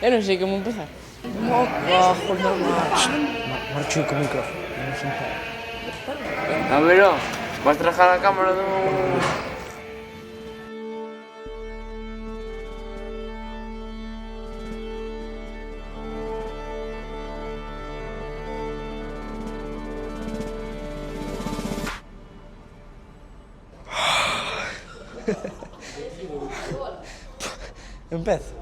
Eu não sei como empezar. Abajo, normal. Marcho con el micrófono. No se enfada. A ver, vas trajar a cámara do... Empezo.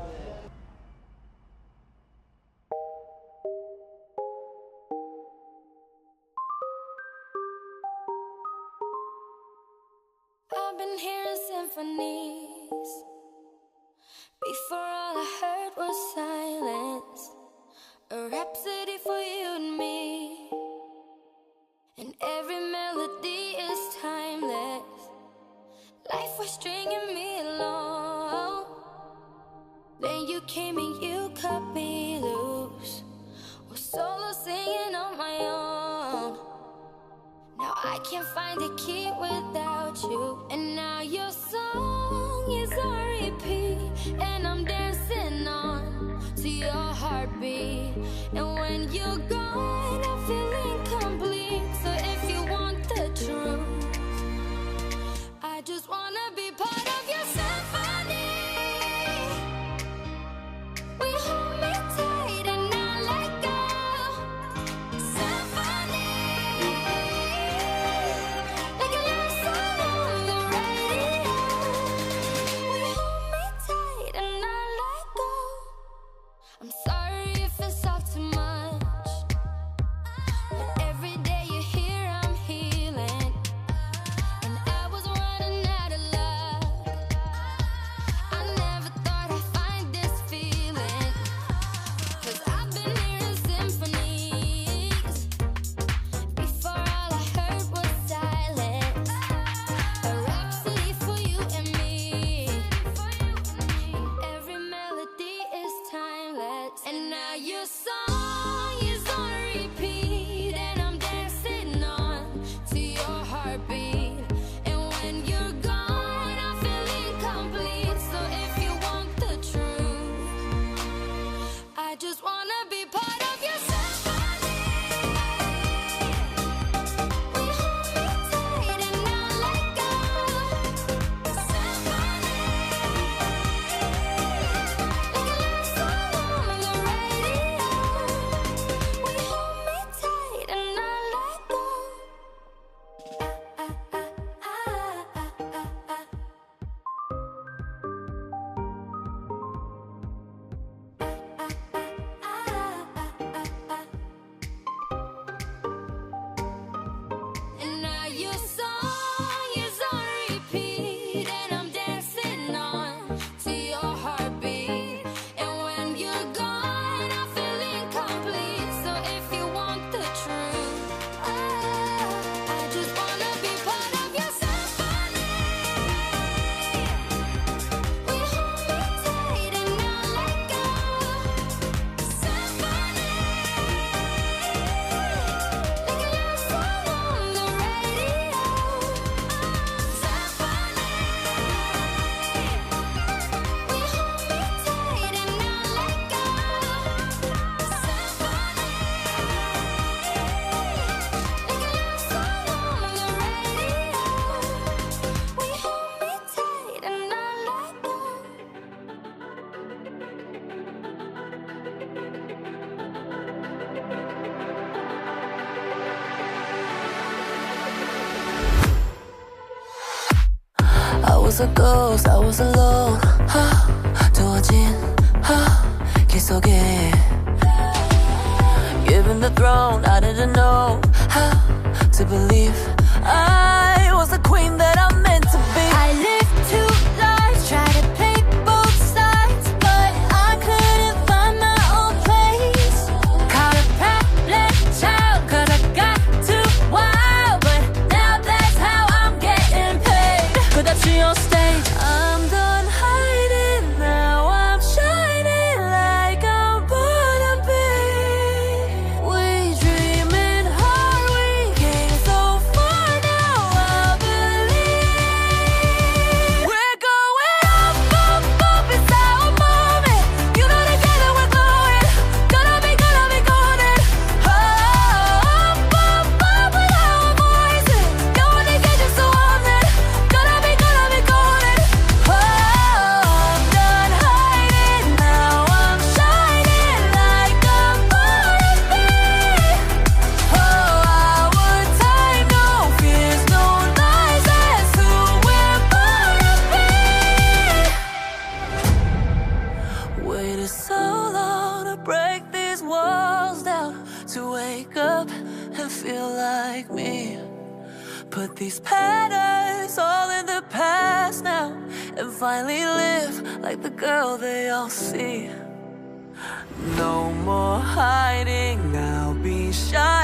I've been hearing symphonies. Before all I heard was silence. A rhapsody for you and me. And every melody is timeless. Life was stringing me along. Then you came and you cut me loose. Was solo singing on my own. Now I can't find a key without you. And now your song is on repeat. And I'm dancing on to your heartbeat. And when you're gone, I feel incomplete. So if you want the truth, I just wanna be part of your symphony. We hold me tight and not let go. Symphony, like a love song on the radio. We hold me tight and not let go. I'm sorry if it's all too much, but every day you're here, I'm healing. And I was running out of luck. I never thought I'd find this feeling. 'Cause I've been hearing symphonies. Before all I heard was silence. A rhapsody for you and me. And every melody is timeless. And now your song is on repeat. And I'm dancing on to your heartbeat. And when you're gone, I feel incomplete. So if you want the truth, I just wanna be part of your symphony. We hold me tight and not let go. Symphony, like a love song on the radio. We hold me tight and not let go. And now your song is on repeat. And I'm dancing on to your heartbeat. And when you're gone, I feel incomplete. So if you want the truth, I just wanna be part of your symphony. We hold me tight and not let go. Symphony, like a love song on the radio. Symphony, we hold me tight and not let go. Symphony, like a love song on the radio. We hold me tight and not let go. I was a ghost, I was alone. 두어진 길 속에 given the throne, I didn't know how to believe I was the queen that I'm meant to be. I lived two lives, tried to play both sides, but I couldn't find my own place. Caught a problem child, 'cause I got too wild, but now that's how I'm getting paid. 끝없이 on stage, I'm done hiding. Now I'm shining like I'm born to be. We dreaming hard, we came so far now. waited so long to break these walls down, to wake up and feel like me. Put these patterns all in the past now, and finally live like the girl they all see. No more hiding, I'll be shy.